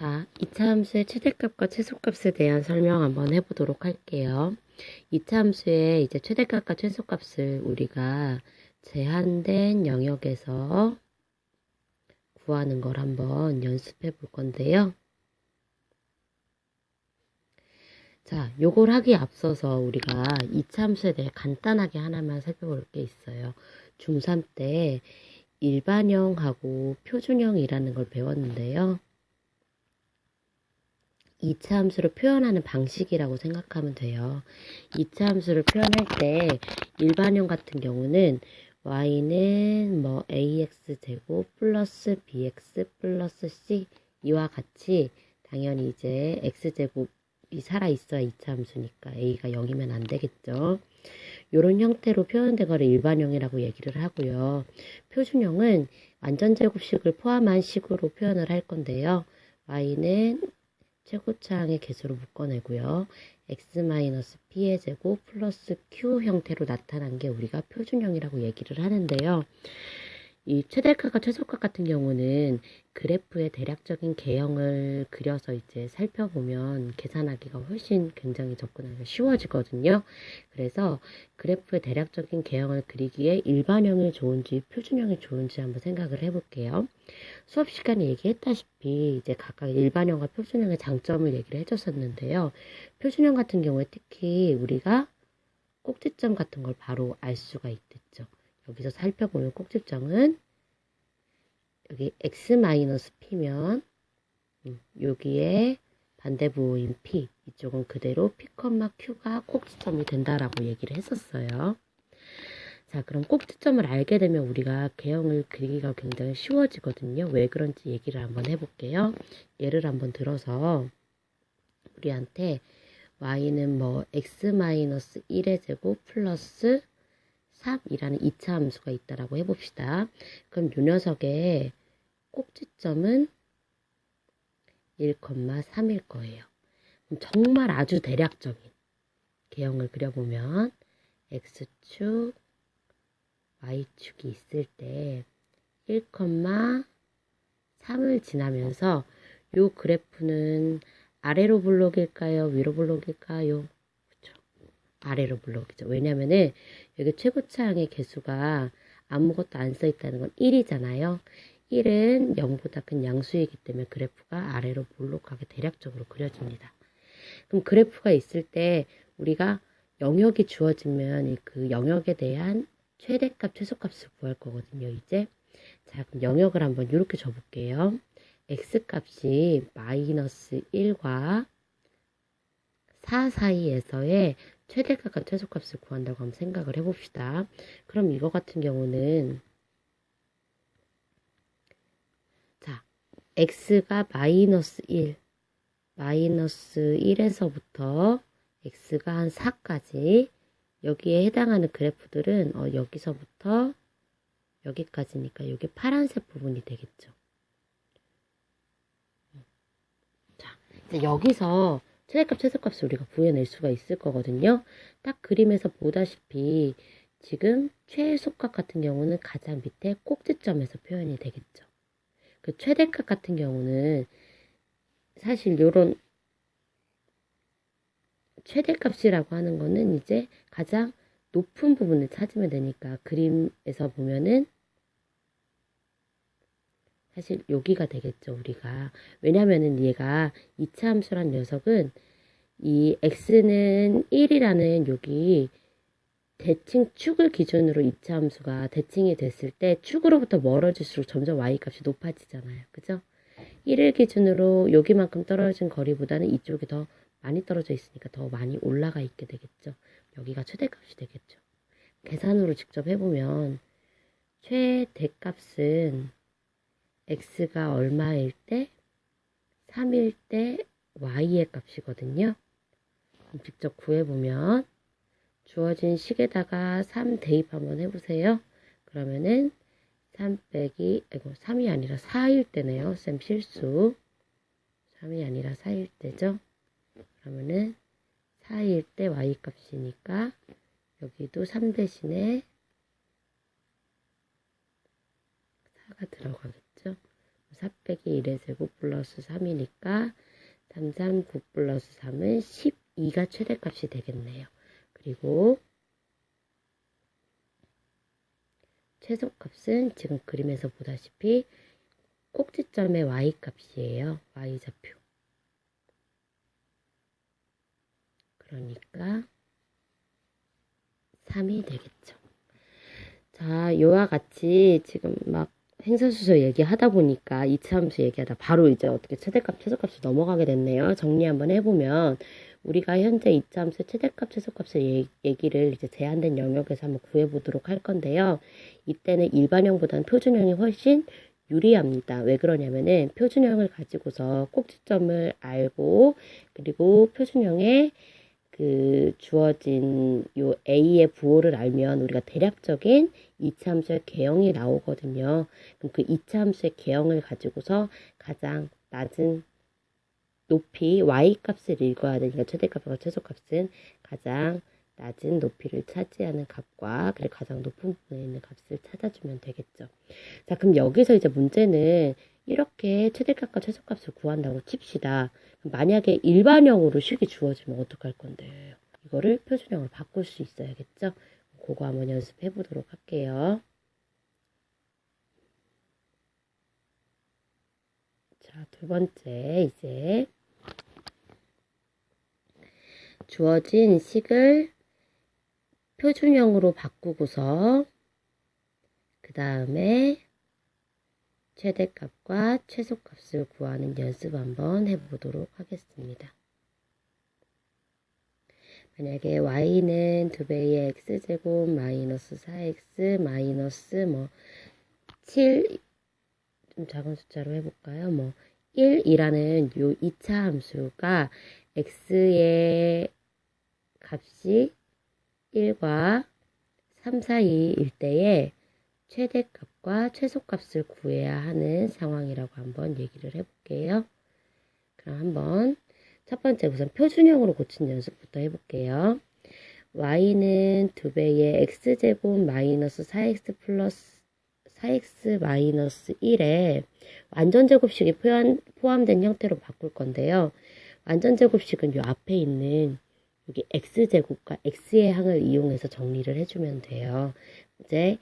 자, 이차 함수의 최대값과 최소값에 대한 설명 한번 해보도록 할게요. 이차 함수의 이제 최대값과 최소값을 우리가 제한된 영역에서 구하는 걸 한번 연습해 볼 건데요. 자, 요걸 하기에 앞서서 우리가 이차 함수에 대해 간단하게 하나만 살펴볼 게 있어요. 중3 때 일반형하고 표준형이라는 걸 배웠는데요. 이차 함수를 표현하는 방식이라고 생각하면 돼요. 이차 함수를 표현할 때 일반형 같은 경우는 y는 뭐 ax제곱 플러스 bx 플러스 c 이와 같이 당연히 이제 x제곱이 살아있어야 이차 함수니까 a가 0이면 안 되겠죠. 이런 형태로 표현된 거를 일반형이라고 얘기를 하고요. 표준형은 완전제곱식을 포함한 식으로 표현을 할 건데요. y는 최고차항의 개수로 묶어내고요. x-p의 제곱 플러스 q 형태로 나타난 게 우리가 표준형이라고 얘기를 하는데요. 이 최대값과 최소값 같은 경우는 그래프의 대략적인 개형을 그려서 이제 살펴보면 계산하기가 훨씬 굉장히 접근하기가 쉬워지거든요. 그래서 그래프의 대략적인 개형을 그리기에 일반형이 좋은지 표준형이 좋은지 한번 생각을 해볼게요. 수업 시간에 얘기했다시피 이제 각각 일반형과 표준형의 장점을 얘기를 해줬었는데요. 표준형 같은 경우에 특히 우리가 꼭지점 같은 걸 바로 알 수가 있겠죠. 여기서 살펴보면 꼭지점은 여기 x-p면 여기에 반대부호인 p, 이쪽은 그대로 p, q가 꼭지점이 된다라고 얘기를 했었어요. 자, 그럼 꼭지점을 알게 되면 우리가 개형을 그리기가 굉장히 쉬워지거든요. 왜 그런지 얘기를 한번 해볼게요. 예를 한번 들어서 우리한테 y는 뭐 x-1의 제곱 플러스 3이라는 이차 함수가 있다라고 해봅시다. 그럼 이 녀석의 꼭지점은 1,3일 거예요. 그럼 정말 아주 대략적인 개형을 그려보면 x축, y축이 있을 때 1,3을 지나면서 이 그래프는 아래로 블록일까요? 위로 블록일까요? 아래로 블록이죠. 왜냐면은 여기 최고차항의 개수가 아무것도 안 써 있다는 건 1이잖아요. 1은 0보다 큰 양수이기 때문에 그래프가 아래로 블록하게 대략적으로 그려집니다. 그럼 그래프가 있을 때 우리가 영역이 주어지면 그 영역에 대한 최대값, 최소값을 구할 거거든요. 이제 자, 그럼 영역을 한번 이렇게 줘볼게요. x값이 마이너스 1과 4 사이에서의 최대값과 최소값을 구한다고 한번 생각을 해봅시다. 그럼 이거 같은 경우는 자, x가 마이너스 1, 마이너스 1에서부터 x가 한 4까지 여기에 해당하는 그래프들은 여기서부터 여기까지니까 여기 파란색 부분이 되겠죠. 자, 이제 여기서 최대값, 최소값을 우리가 구해낼 수가 있을 거거든요. 딱 그림에서 보다시피 지금 최소값 같은 경우는 가장 밑에 꼭지점에서 표현이 되겠죠. 그 최대값 같은 경우는 사실 요런 최대값이라고 하는 거는 이제 가장 높은 부분을 찾으면 되니까 그림에서 보면은 사실 여기가 되겠죠, 우리가. 왜냐면은 얘가 이차 함수란 녀석은 이 x는 1이라는 여기 대칭 축을 기준으로 이차 함수가 대칭이 됐을 때 축으로부터 멀어질수록 점점 y 값이 높아지잖아요. 그죠? 1을 기준으로 여기만큼 떨어진 거리보다는 이쪽이 더 많이 떨어져 있으니까 더 많이 올라가 있게 되겠죠. 여기가 최대값이 되겠죠. 계산으로 직접 해보면 최대값은 x가 얼마일 때 3일 때 y의 값이거든요. 직접 구해보면 주어진 식에다가 3 대입 한번 해보세요. 그러면은 3 빼기 3이 아니라 4일 때네요. 쌤 실수. 3이 아니라 4일 때죠. 그러면은 4일 때 y 값이니까 여기도 3 대신에 4가 들어가겠죠. 4 빼기 1의 제곱 플러스 3이니까 3, 3, 9 플러스 3은 12가 최대값이 되겠네요. 그리고 최소값은 지금 그림에서 보다시피 꼭지점의 y값이에요. y좌표. 그러니까 3이 되겠죠. 자, 이와 같이 지금 막 행사수소 얘기하다 보니까 이차함수 얘기하다 바로 이제 어떻게 최대값, 최소값을 넘어가게 됐네요. 정리 한번 해보면 우리가 현재 이차함수 최대값, 최소값을 얘기를 이제 제한된 영역에서 한번 구해보도록 할 건데요. 이때는 일반형보다는 표준형이 훨씬 유리합니다. 왜 그러냐면은 표준형을 가지고서 꼭지점을 알고 그리고 표준형에 그 주어진 요 A의 부호를 알면 우리가 대략적인 이차함수의 개형이 나오거든요. 그럼 그 이차함수의 개형을 가지고서 가장 낮은 높이 y값을 읽어야 되니까 최대값과 최소값은 가장 낮은 높이를 차지하는 값과 그리고 가장 높은 부분에 있는 값을 찾아주면 되겠죠. 자, 그럼 여기서 이제 문제는 이렇게 최대값과 최소값을 구한다고 칩시다. 만약에 일반형으로 식이 주어지면 어떡할 건데요? 이거를 표준형으로 바꿀 수 있어야겠죠? 그거 한번 연습해 보도록 할게요. 자, 두 번째 이제 주어진 식을 표준형으로 바꾸고서 그 다음에 최대값과 최소값을 구하는 연습 한번 해보도록 하겠습니다. 만약에 y는 2배의 x제곱 마이너스 4x 마이너스 7, 좀 작은 숫자로 해볼까요? 1이라는 요 2차 함수가 x의 값이 1과 3 사이일 때에 최대값과 최소값을 구해야 하는 상황이라고 한번 얘기를 해볼게요. 그럼 한번 첫 번째 우선 표준형으로 고친 연습부터 해볼게요. y는 2배의 x제곱 마이너스 4x 플러스 4x 마이너스 1에 완전제곱식이 포함된 형태로 바꿀 건데요. 완전제곱식은 요 앞에 있는 여기 x제곱과 x의 항을 이용해서 정리를 해주면 돼요. 이제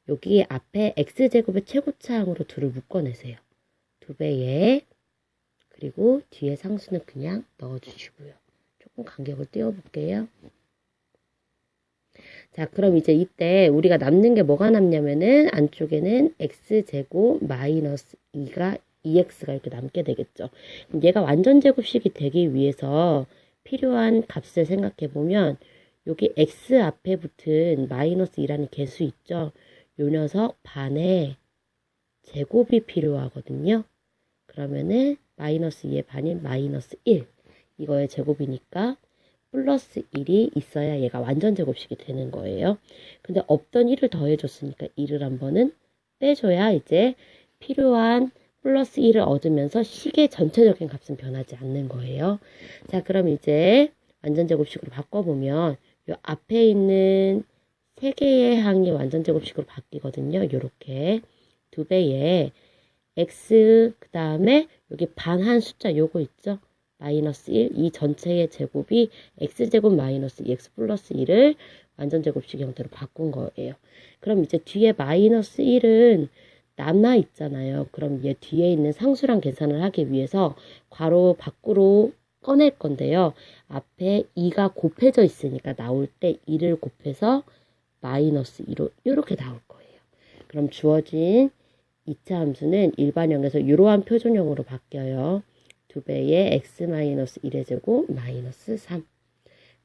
여기 앞에 x제곱의 최고차항으로 둘을 묶어내세요. 2배에 그리고 뒤에 상수는 그냥 넣어주시고요. 조금 간격을 띄워볼게요. 자, 그럼 이제 이때 우리가 남는 게 뭐가 남냐면은 안쪽에는 x제곱 마이너스 2x가 이렇게 남게 되겠죠. 그럼 얘가 완전제곱식이 되기 위해서 필요한 값을 생각해 보면 여기 x 앞에 붙은 마이너스 2라는 개수 있죠. 요 녀석 반의 제곱이 필요하거든요. 그러면은 마이너스 2의 반인 마이너스 1 이거의 제곱이니까 플러스 1이 있어야 얘가 완전 제곱식이 되는 거예요. 근데 없던 1을 더해줬으니까 1을 한 번은 빼줘야 이제 필요한 플러스 1을 얻으면서 식의 전체적인 값은 변하지 않는 거예요. 자, 그럼 이제 완전 제곱식으로 바꿔보면 요 앞에 있는 3개의 항이 완전 제곱식으로 바뀌거든요. 요렇게 2배의 x 그 다음에 여기 반한 숫자 요거 있죠. 마이너스 1, 이 전체의 제곱이 x제곱 마이너스 2x 플러스 1을 완전제곱식 형태로 바꾼 거예요. 그럼 이제 뒤에 마이너스 1은 남아 있잖아요. 그럼 얘 뒤에 있는 상수랑 계산을 하기 위해서 괄호 밖으로 꺼낼 건데요. 앞에 2가 곱해져 있으니까 나올 때 2를 곱해서 마이너스 2로 이렇게 나올 거예요. 그럼 주어진 2차 함수는 일반형에서 이러한 표준형으로 바뀌어요. 2배의 x-1의 제곱 마이너스 3.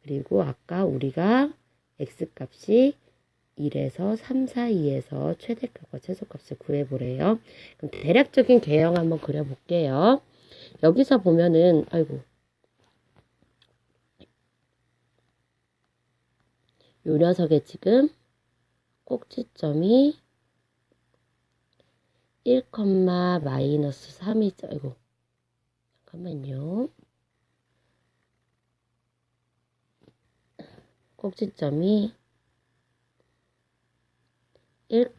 그리고 아까 우리가 x값이 1에서 3 사이에서 최대값과 최소값을 구해보래요. 그럼 대략적인 개형 한번 그려볼게요. 여기서 보면은 아이고 요 녀석의 지금 꼭지점이 1, 마이너스 3이죠. 아이고 잠깐만요. 꼭지점이 1,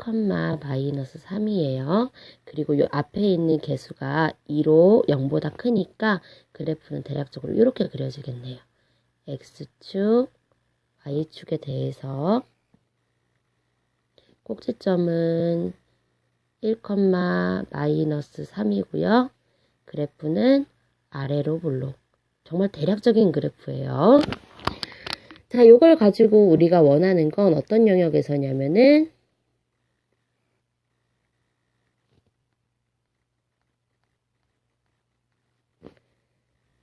마이너스 3이에요. 그리고 요 앞에 있는 개수가 2로 0보다 크니까 그래프는 대략적으로 이렇게 그려지겠네요. X축, Y축에 대해서 꼭지점은 1, 마이너스 3이고요. 그래프는 아래로 볼록. 정말 대략적인 그래프예요. 자, 요걸 가지고 우리가 원하는 건 어떤 영역에서냐면은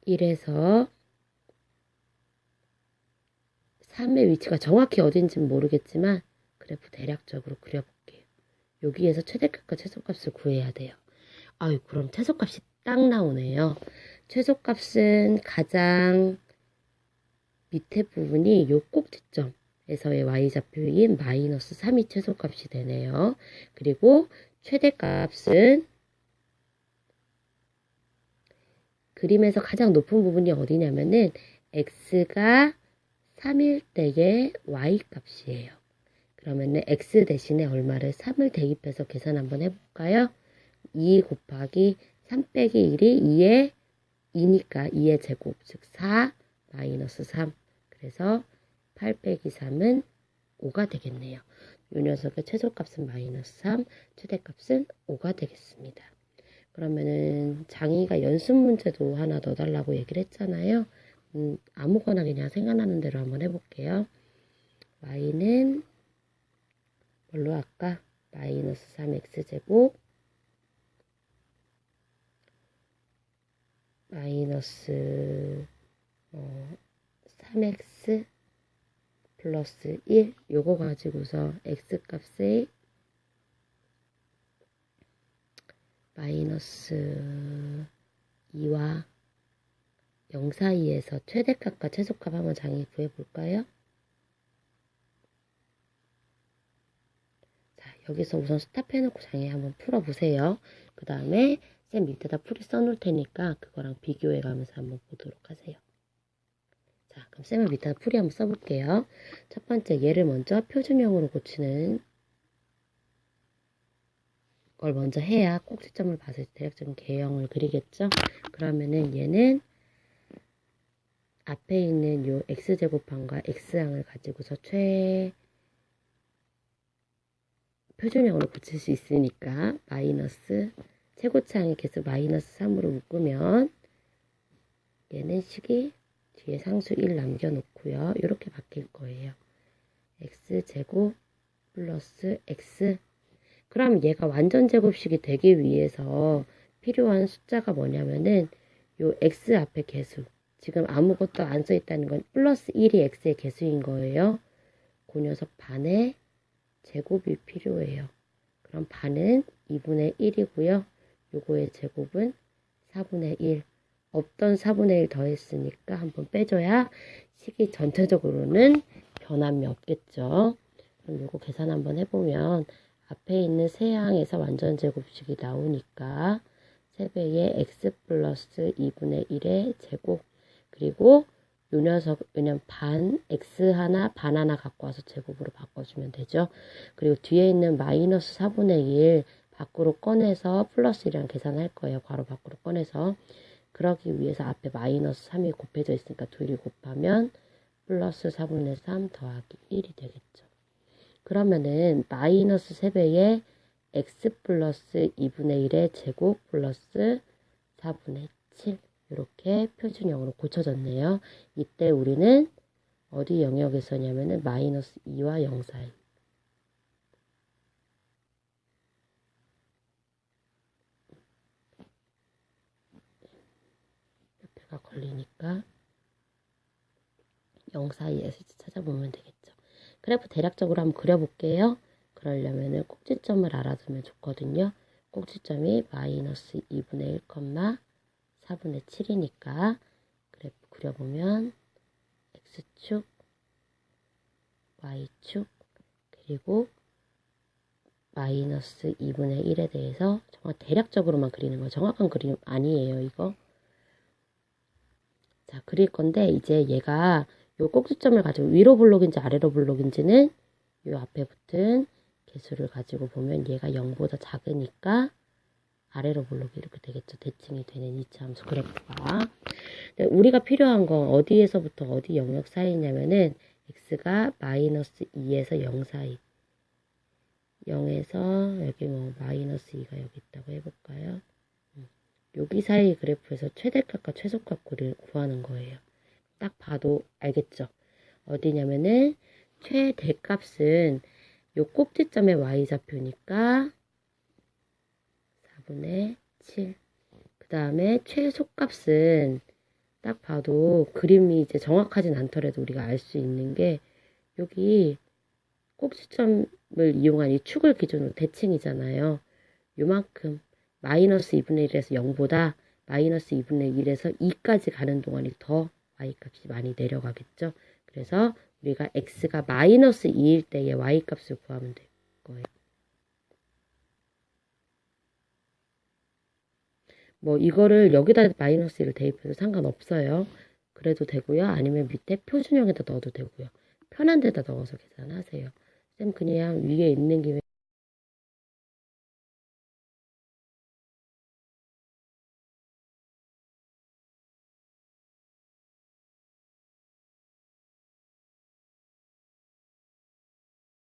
1에서 3의 위치가 정확히 어딘지는 모르겠지만 그래프 대략적으로 그려볼게요. 여기에서 최대값과 최소값을 구해야 돼요. 아유, 그럼 최소값이 딱 나오네요. 최소값은 가장 밑에 부분이 요 꼭지점에서의 y좌표인 마이너스 3이 최소값이 되네요. 그리고 최대값은 그림에서 가장 높은 부분이 어디냐면은 x가 3일 때의 y값이에요. 그러면은 x 대신에 얼마를 3을 대입해서 계산 한번 해볼까요? 2 곱하기 3 빼기 1이 2의 2니까 2의 제곱, 즉 4 마이너스 3. 그래서 8 빼기 3은 5가 되겠네요. 이 녀석의 최소값은 마이너스 3, 최대값은 5가 되겠습니다. 그러면은 장이가 연습 문제도 하나 넣어달라고 얘기를 했잖아요. 아무거나 그냥 생각나는 대로 한번 해볼게요. y는 뭘로 할까? 마이너스 3x제곱 마이너스 3x 플러스 1 요거 가지고서 x값의 마이너스 2와 0 사이에서 최대값과 최소값 한번 장이 구해볼까요? 자, 여기서 우선 스탑해놓고 장애 한번 풀어보세요. 그 다음에 쌤 밑에다 풀이 써놓을 테니까 그거랑 비교해가면서 한번 보도록 하세요. 자, 그럼 쌤은 밑에다 풀이 한번 써볼게요. 첫 번째 얘를 먼저 표준형으로 고치는 걸 먼저 해야 꼭지점을 봐서 대략적인 개형을 그리겠죠. 그러면은 얘는 앞에 있는 요 x제곱항과 x항을 가지고서 표준형으로 고칠 수 있으니까 마이너스 최고차항의 개수 마이너스 3으로 묶으면 얘는 식이 뒤에 상수 1 남겨놓고요. 이렇게 바뀔 거예요. x제곱 플러스 x. 그럼 얘가 완전 제곱식이 되기 위해서 필요한 숫자가 뭐냐면은 요 x 앞에 개수. 지금 아무것도 안 써 있다는 건 플러스 1이 x의 개수인 거예요. 그 녀석 반의 제곱이 필요해요. 그럼 반은 2분의 1이고요. 요거의 제곱은 4분의 1. 없던 4분의 1 더했으니까 한번 빼줘야 식이 전체적으로는 변함이 없겠죠. 그럼 요거 계산 한번 해보면 앞에 있는 세 항에서 완전 제곱식이 나오니까 3배의 x 플러스 2분의 1의 제곱. 그리고 요 녀석, 왜냐면 반, x 하나, 반 하나 갖고 와서 제곱으로 바꿔주면 되죠. 그리고 뒤에 있는 마이너스 4분의 1 밖으로 꺼내서 플러스 1이랑 계산할 거예요. 괄호 밖으로 꺼내서. 그러기 위해서 앞에 마이너스 3이 곱해져 있으니까 둘이 곱하면 플러스 4분의 3 더하기 1이 되겠죠. 그러면은 마이너스 3배의 x 플러스 2분의 1의 제곱 플러스 4분의 7 이렇게 표준형으로 고쳐졌네요. 이때 우리는 어디 영역에서냐면은 마이너스 2와 0 사이. 옆에가 걸리니까 0 사이에서 찾아보면 되겠죠. 그래프 대략적으로 한번 그려볼게요. 그러려면은 꼭지점을 알아두면 좋거든요. 꼭지점이 마이너스 2분의 1, 4분의 7이니까 그래프 그려보면 x축, y축, 그리고 마이너스 2분의 1에 대해서 정말 대략적으로만 그리는 거예요. 정확한 그림 아니에요, 이거. 자, 그릴 건데 이제 얘가 요 꼭지점을 가지고 위로 블록인지 아래로 블록인지는 요 앞에 붙은 개수를 가지고 보면 얘가 0보다 작으니까 아래로 볼록이 이렇게 되겠죠. 대칭이 되는 이차함수 그래프가. 우리가 필요한 건 어디에서부터 어디 영역 사이냐면은 x가 마이너스 2에서 0 사이. 0에서 여기 뭐 마이너스 2가 여기 있다고 해볼까요? 여기 사이 그래프에서 최대값과 최소값 구하는 거예요. 딱 봐도 알겠죠? 어디냐면은 최대값은 요 꼭지점의 y좌표니까 4분의 7. 그 다음에 최소값은 딱 봐도 그림이 이제 정확하진 않더라도 우리가 알 수 있는 게 여기 꼭지점을 이용한 이 축을 기준으로 대칭이잖아요. 요만큼 마이너스 2분의 1에서 0보다 마이너스 2분의 1에서 2까지 가는 동안이 더 y값이 많이 내려가겠죠. 그래서 우리가 x가 마이너스 2일 때의 y값을 구하면 될 거예요. 뭐 이거를 여기다 마이너스 1을 대입해도 상관없어요. 그래도 되고요. 아니면 밑에 표준형에다 넣어도 되고요. 편한 데다 넣어서 계산하세요. 쌤 그냥 위에 있는 김에